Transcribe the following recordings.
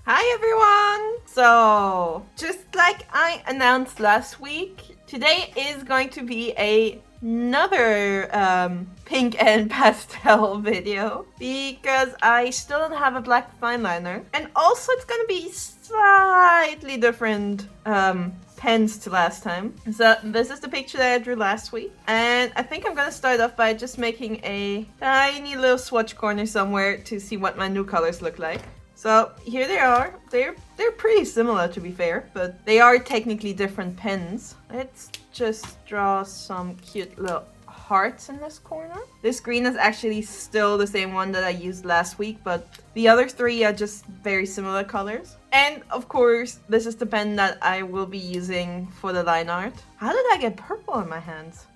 Hi everyone! So, just like I announced last week, today is going to be another pink and pastel video because I still don't have a black fine liner, and also it's gonna be slightly different pens to last time. So this is the picture that I drew last week, and I think I'm gonna start off by just making a tiny little swatch corner somewhere to see what my new colors look like. So here they are. They're pretty similar, to be fair, but they are technically different pens. Let's just draw some cute little hearts in this corner. This green is actually still the same one that I used last week, but the other three are just very similar colors. And of course, this is the pen that I will be using for the line art. How did I get purple on my hands?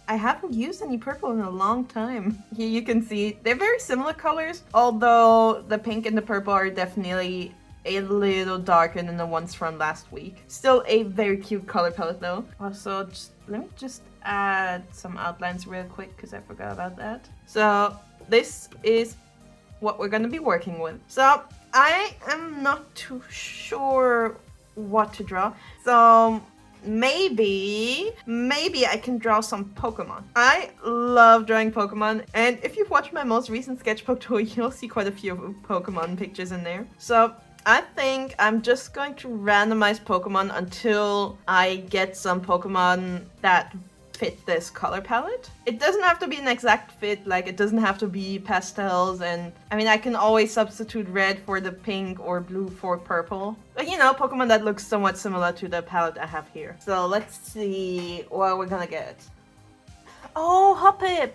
I haven't used any purple in a long time. Here you can see they're very similar colors, although the pink and the purple are definitely a little darker than the ones from last week. Still a very cute color palette though. Also, let me just add some outlines real quick because I forgot about that. So this is what we're going to be working with. So I am not too sure what to draw. So maybe I can draw some Pokemon. I love drawing Pokemon, and if you've watched my most recent sketchbook tour, you'll see quite a few Pokemon pictures in there. So I think I'm just going to randomize Pokemon until I get some Pokemon that fit this color palette. It doesn't have to be an exact fit, like it doesn't have to be pastels, and I mean I can always substitute red for the pink or blue for purple. But you know, Pokemon that looks somewhat similar to the palette I have here. So let's see what we're gonna get. Oh, Hoppip!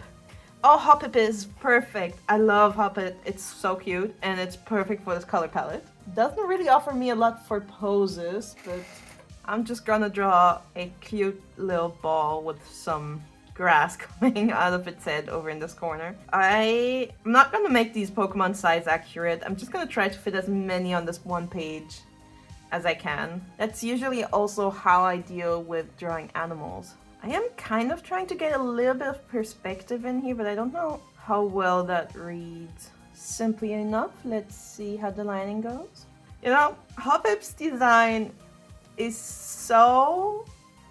Oh, Hoppip is perfect. I love Hoppip. It's so cute and it's perfect for this color palette. Doesn't really offer me a lot for poses, but I'm just gonna draw a cute little ball with some grass coming out of its head over in this corner. I'm not gonna make these Pokemon size accurate. I'm just gonna try to fit as many on this one page as I can. That's usually also how I deal with drawing animals. I am kind of trying to get a little bit of perspective in here, but I don't know how well that reads. Simply enough, let's see how the lining goes. You know, Hoppip's design is so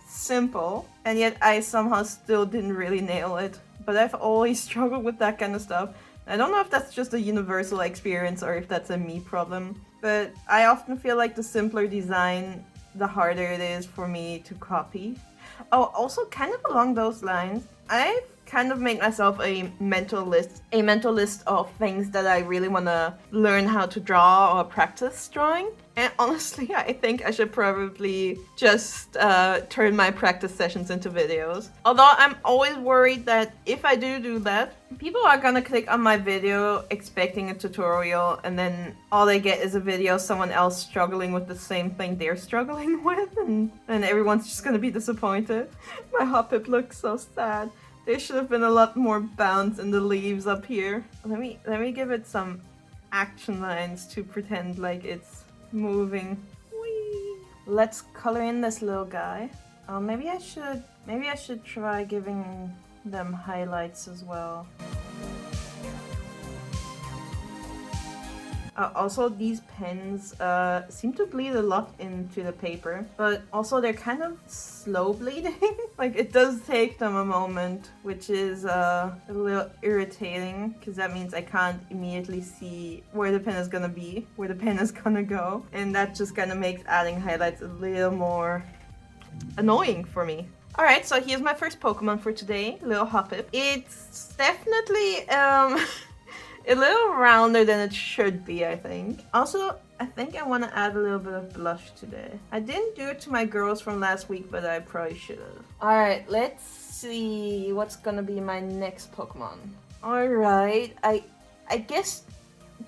simple, and yet I somehow still didn't really nail it. But I've always struggled with that kind of stuff. I don't know if that's just a universal experience or if that's a me problem, but I often feel like the simpler design, the harder it is for me to copy. Oh, also kind of along those lines, I've kind of made myself a mental list of things that I really want to learn how to draw or practice drawing. And honestly, I think I should probably just turn my practice sessions into videos. Although I'm always worried that if I do that, people are gonna click on my video expecting a tutorial, and then all they get is a video of someone else struggling with the same thing they're struggling with, and everyone's just gonna be disappointed. My Hoppip looks so sad. There should have been a lot more bounce in the leaves up here. Let me give it some action lines to pretend like it's moving. Whee! Let's color in this little guy. Maybe I should try giving them highlights as well. Also, these pens seem to bleed a lot into the paper, but also they're kind of slow bleeding. Like, it does take them a moment, which is a little irritating, because that means I can't immediately see where the pen is gonna be, where the pen is gonna go, and that just kind of makes adding highlights a little more annoying for me. Alright, so here's my first Pokemon for today, little Hoppip. It's definitely a little rounder than it should be, I think. Also, I think I want to add a little bit of blush today. I didn't do it to my girls from last week, but I probably should have. Alright, let's see what's gonna be my next Pokemon. Alright, I guess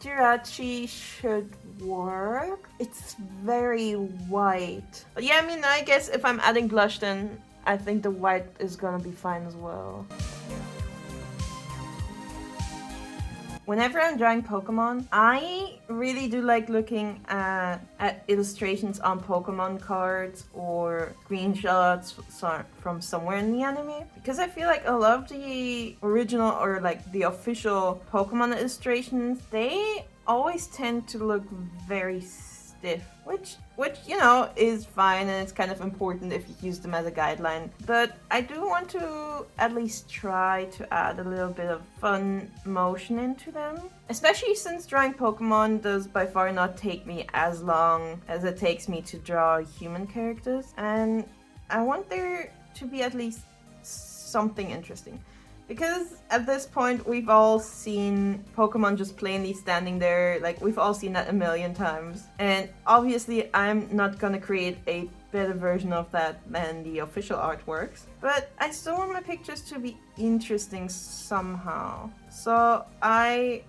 Jirachi should work. It's very white. But yeah, I mean, I guess if I'm adding blush, then I think the white is gonna be fine as well. Whenever I'm drawing Pokemon, I really do like looking at illustrations on Pokemon cards or screenshots from somewhere in the anime, because I feel like a lot of the original or like the official Pokemon illustrations, they always tend to look very stiff, which you know is fine, and it's kind of important if you use them as a guideline. But I do want to at least try to add a little bit of fun motion into them, especially since drawing Pokemon does by far not take me as long as it takes me to draw human characters, and I want there to be at least something interesting. Because at this point, we've all seen Pokemon just plainly standing there, like we've all seen that a million times. And obviously, I'm not gonna create a better version of that than the official artworks. But I still want my pictures to be interesting somehow. So I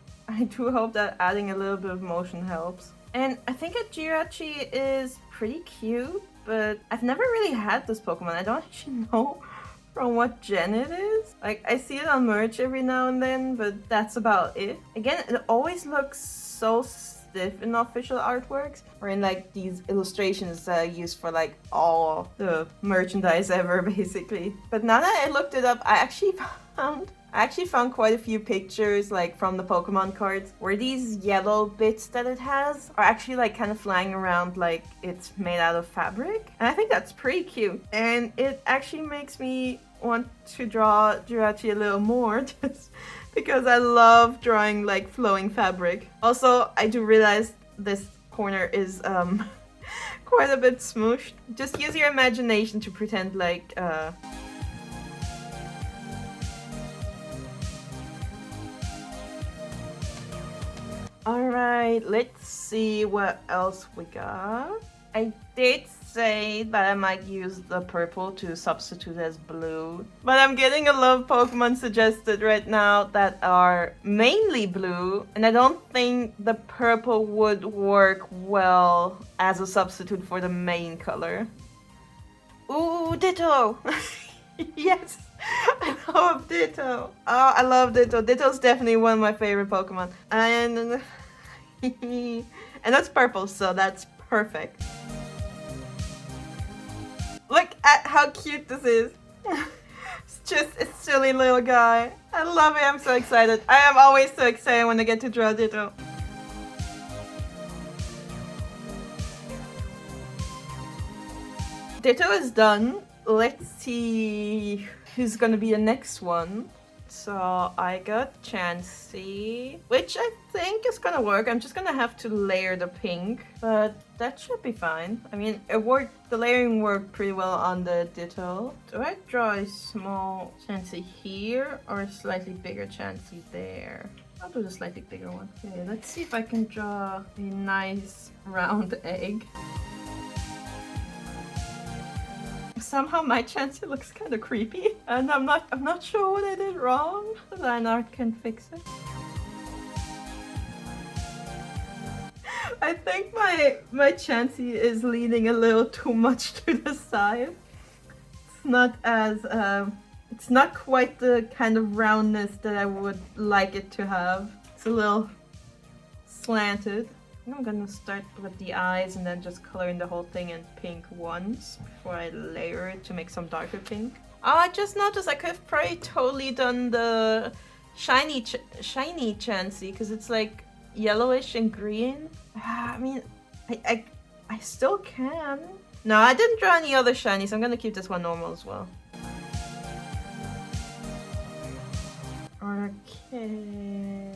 do hope that adding a little bit of motion helps. And I think a Jirachi is pretty cute, but I've never really had this Pokemon. I don't actually know from what gen it is. Like, I see it on merch every now and then, but that's about it. Again, it always looks so stiff in official artworks, or in like these illustrations used for like all the merchandise ever, basically. But now that I looked it up, I actually found quite a few pictures like from the Pokemon cards where these yellow bits that it has are actually like kind of flying around like it's made out of fabric. And I think that's pretty cute. And it actually makes me want to draw Jirachi a little more just because I love drawing like flowing fabric. Also, I do realize this corner is quite a bit smooshed. Just use your imagination to pretend like Alright, let's see what else we got. I did say that I might use the purple to substitute as blue, but I'm getting a lot of Pokemon suggested right now that are mainly blue, and I don't think the purple would work well as a substitute for the main color. Ooh, Ditto! Yes! I love Ditto! Oh, I love Ditto. Ditto's definitely one of my favorite Pokemon. And that's purple, so that's perfect. Look at how cute this is. It's just a silly little guy. I love it. I'm so excited. I am always so excited when I get to draw Ditto. Ditto is done. Let's see who's gonna be the next one. So I got Chansey, which I think is gonna work. I'm just gonna have to layer the pink, but that should be fine. I mean, it worked. The layering worked pretty well on the Ditto. Do I draw a small Chansey here or a slightly bigger Chansey there? I'll do the slightly bigger one. Okay, let's see if I can draw a nice round egg. Somehow my Chansey looks kind of creepy, and I'm not sure what I did wrong. The line art can fix it. I think my Chansey is leaning a little too much to the side. It's not as it's not quite the kind of roundness that I would like it to have. It's a little slanted. I'm gonna start with the eyes and then just color in the whole thing in pink once before I layer it to make some darker pink. Oh, I just noticed I could have probably totally done the shiny Chansey because it's like yellowish and green. I mean, I still can. No, I didn't draw any other shiny, so I'm gonna keep this one normal as well. Okay.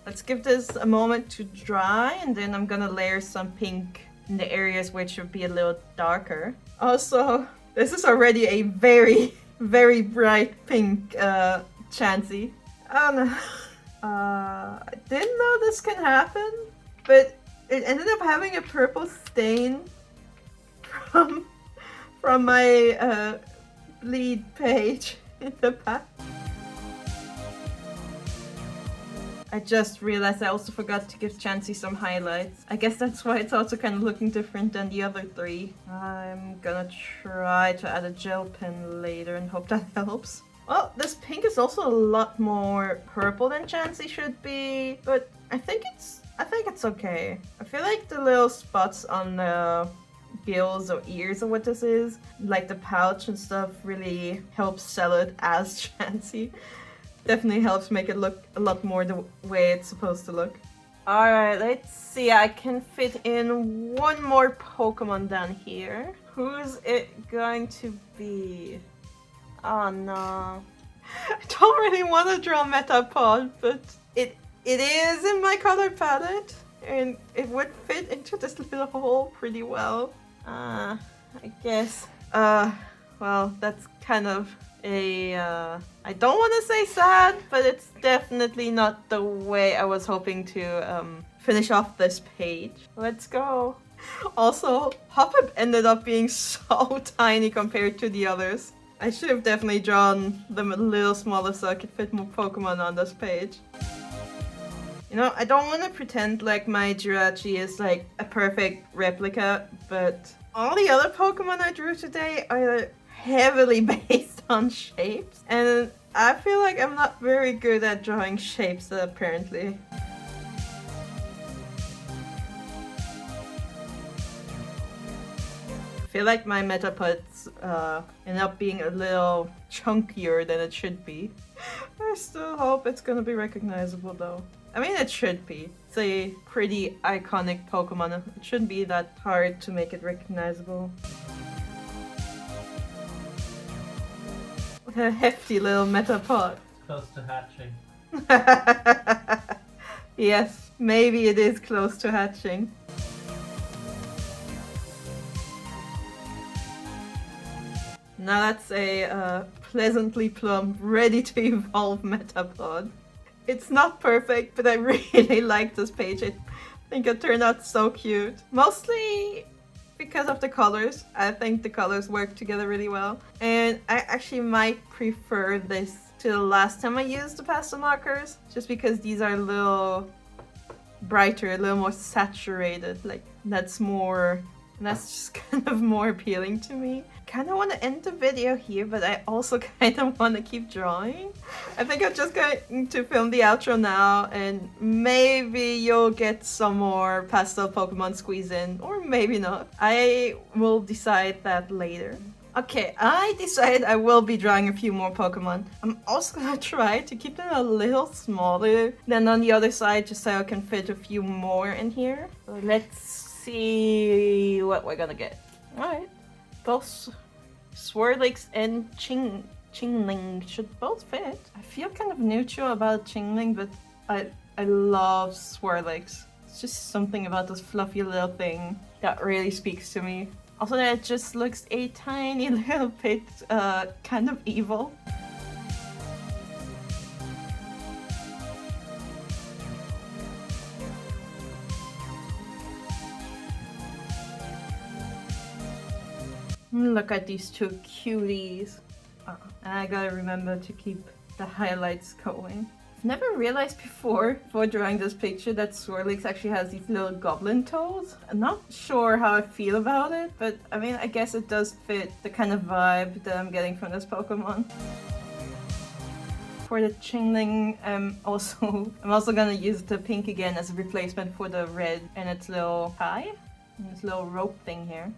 Let's give this a moment to dry, and then I'm gonna layer some pink in the areas where it should be a little darker. Also, this is already a very, very bright pink Chansey. I don't know. I didn't know this can happen, but it ended up having a purple stain from my bleed page in the back. I just realized I also forgot to give Chansey some highlights. I guess that's why it's also kind of looking different than the other three. I'm gonna try to add a gel pen later and hope that helps. Well, this pink is also a lot more purple than Chansey should be, but I think it's okay. I feel like the little spots on the gills or ears or what this is, like the pouch and stuff, really helps sell it as Chansey. Definitely helps make it look a lot more the way it's supposed to look. Alright, let's see. I can fit in one more Pokemon down here. Who's it going to be? Oh no. I don't really want to draw Metapod, but it is in my color palette. And it would fit into this little hole pretty well. I guess. Well, that's kind of a, I don't want to say sad, but it's definitely not the way I was hoping to finish off this page. Let's go. Also, Hoppip ended up being so tiny compared to the others. I should have definitely drawn them a little smaller so I could fit more Pokemon on this page. You know, I don't want to pretend like my Jirachi is like a perfect replica, but all the other Pokemon I drew today are heavily based on shapes, and I feel like I'm not very good at drawing shapes apparently. I feel like my Metapods end up being a little chunkier than it should be. I still hope it's gonna be recognizable though. I mean, it should be. It's a pretty iconic Pokemon. It shouldn't be that hard to make it recognizable. What a hefty little Metapod. It's close to hatching. Yes, maybe it is close to hatching. Now that's a pleasantly plump, ready to evolve Metapod. It's not perfect, but I really like this page. I think it turned out so cute. Mostly because of the colors. I think the colors work together really well. And I actually might prefer this to the last time I used the pastel markers, just because these are a little brighter, a little more saturated. Like, that's just kind of more appealing to me. Kind of want to end the video here, but I also kind of want to keep drawing. I think I'm just going to film the outro now, and maybe you'll get some more pastel Pokemon squeeze in, or maybe not. I will decide that later. Okay, I decided I will be drawing a few more Pokemon. I'm also gonna try to keep them a little smaller than on the other side, just so I can fit a few more in here. So let's see what we're gonna get. Alright. Both Swirlix and Chingling should both fit. I feel kind of neutral about Chingling, but I love Swirlix. It's just something about this fluffy little thing that really speaks to me. Also, that it just looks a tiny little bit kind of evil. Look at these two cuties. Oh, and I gotta remember to keep the highlights going. I've never realized before drawing this picture, that Swirlix actually has these little goblin toes. I'm not sure how I feel about it, but I mean, I guess it does fit the kind of vibe that I'm getting from this Pokemon. For the Chingling, I'm also gonna use the pink again as a replacement for the red and its little tie, and this little rope thing here.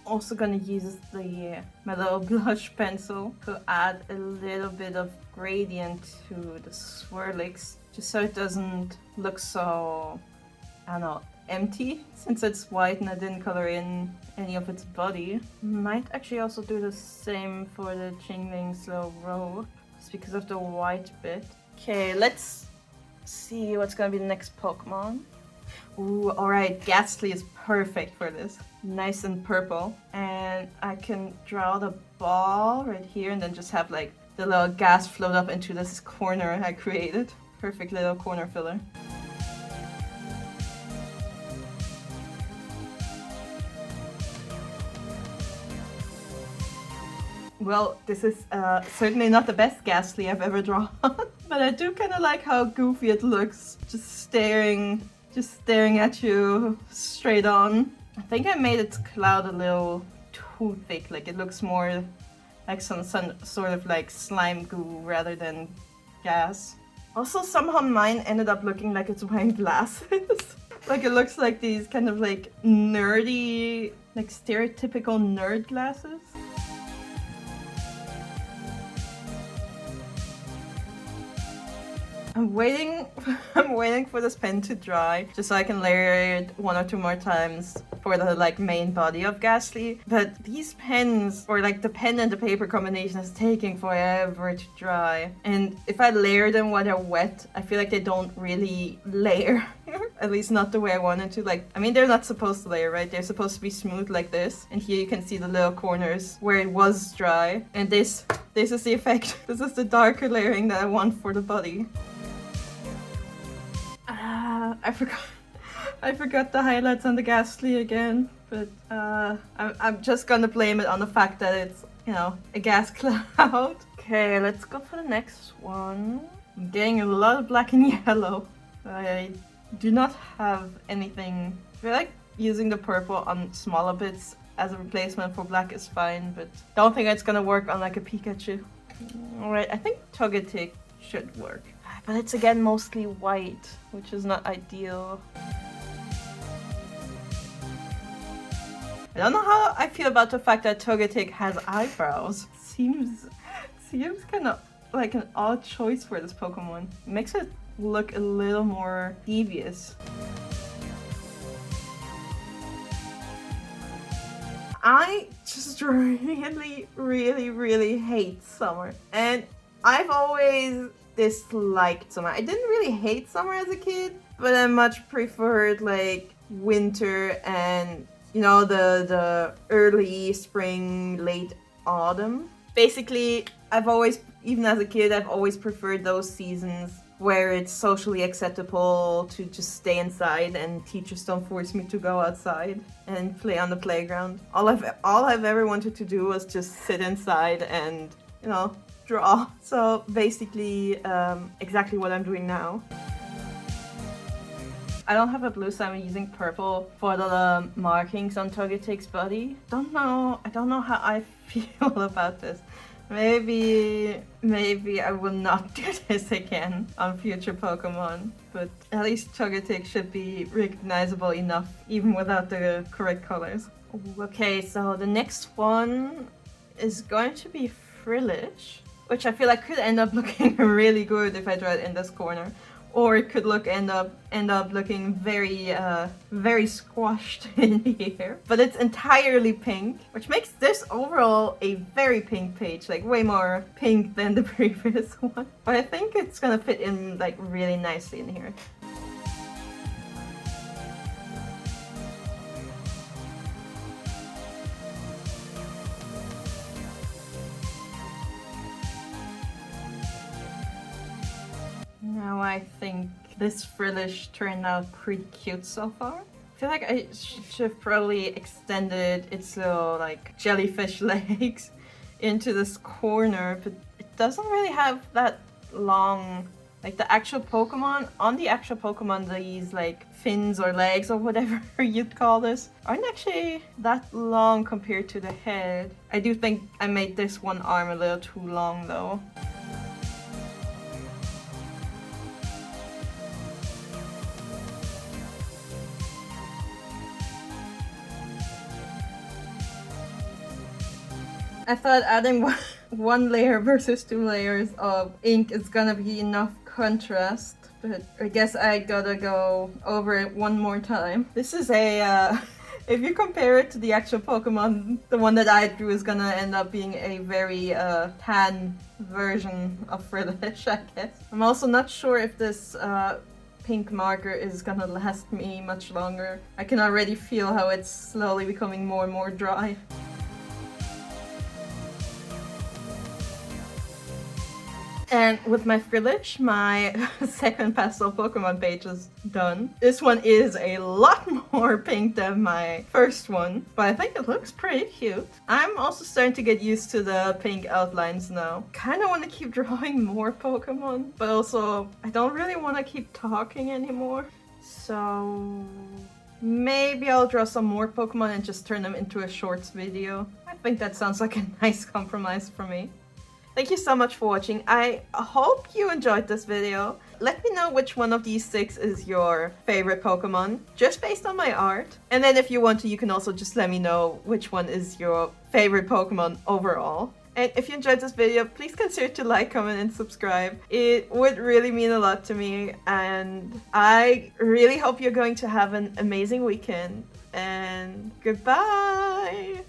Also gonna use my little blush pencil to add a little bit of gradient to the Swirlix, just so it doesn't look so, I don't know, empty, since it's white and I didn't color in any of its body. Might actually also do the same for the Chingling's little robe, just because of the white bit. Okay, let's see what's gonna be the next Pokemon. Ooh, alright, Ghastly is perfect for this. Nice and purple. And I can draw the ball right here and then just have like the little gas float up into this corner I created. Perfect little corner filler. Well, this is certainly not the best Ghastly I've ever drawn, but I do kind of like how goofy it looks, just staring at you straight on. I think I made its cloud a little too thick, like it looks more like some sort of like slime goo rather than gas. Also, somehow mine ended up looking like it's wearing glasses. Like it looks like these kind of like nerdy, like stereotypical nerd glasses. I'm waiting I'm waiting for this pen to dry just so I can layer it 1 or 2 more times for the like main body of Ghastly. But these pens, or like the pen and the paper combination, is taking forever to dry. And if I layer them while they're wet, I feel like they don't really layer. At least not the way I wanted to. Like, I mean, they're not supposed to layer, right? They're supposed to be smooth like this. And here you can see the little corners where it was dry. And this is the effect. This is the darker layering that I want for the body. I forgot the highlights on the Ghastly again, but I'm just gonna blame it on the fact that it's, you know, a gas cloud. Okay, let's go for the next one. I'm getting a lot of black and yellow. I do not have anything. I feel like using the purple on smaller bits as a replacement for black is fine, but don't think it's gonna work on like a Pikachu. Alright, I think Togetic should work. But it's again mostly white, which is not ideal. I don't know how I feel about the fact that Togetic has eyebrows. Seems kind of like an odd choice for this Pokemon. It makes it look a little more devious. I just really hate summer. And I've always disliked summer. I didn't really hate summer as a kid, but I much preferred like winter and, you know, the early spring, late autumn. Basically, I've always, even as a kid, I've always preferred those seasons where it's socially acceptable to just stay inside and teachers don't force me to go outside and play on the playground. All I've ever wanted to do was just sit inside and, you know, draw. So basically, exactly what I'm doing now. I don't have a blue, so I'm using purple for the markings on Togetic's body. I don't know how I feel about this. Maybe I will not do this again on future Pokemon, but at least Togetic should be recognizable enough even without the correct colors. Okay, so the next one is going to be Frillish, which I feel like could end up looking really good if I draw it in this corner. Or it could end up looking very squashed in here. But it's entirely pink, which makes this overall a very pink page, like way more pink than the previous one. But I think it's gonna fit in like really nicely in here. Now I think this Frillish turned out pretty cute so far. I feel like I should have probably extended its little like jellyfish legs into this corner, but it doesn't really have that long, like the actual Pokemon. On the actual Pokemon, these like fins or legs or whatever you'd call this aren't actually that long compared to the head. I do think I made this one arm a little too long though. I thought adding one layer versus 2 layers of ink is gonna be enough contrast, but I guess I gotta go over it one more time. This is a, if you compare it to the actual Pokemon, the one that I drew is gonna end up being a very tan version of Frillish, I guess. I'm also not sure if this pink marker is gonna last me much longer. I can already feel how it's slowly becoming more and more dry. And with my Frillish, my second pastel Pokemon page is done. This one is a lot more pink than my first one, but I think it looks pretty cute. I'm also starting to get used to the pink outlines now. Kind of want to keep drawing more Pokemon, but also I don't really want to keep talking anymore. So maybe I'll draw some more Pokemon and just turn them into a shorts video. I think that sounds like a nice compromise for me. Thank you so much for watching. I hope you enjoyed this video. Let me know which one of these 6 is your favorite Pokemon, just based on my art. And then if you want to, you can also just let me know which one is your favorite Pokemon overall. And if you enjoyed this video, please consider to like, comment, and subscribe. It would really mean a lot to me, and I really hope you're going to have an amazing weekend. And goodbye!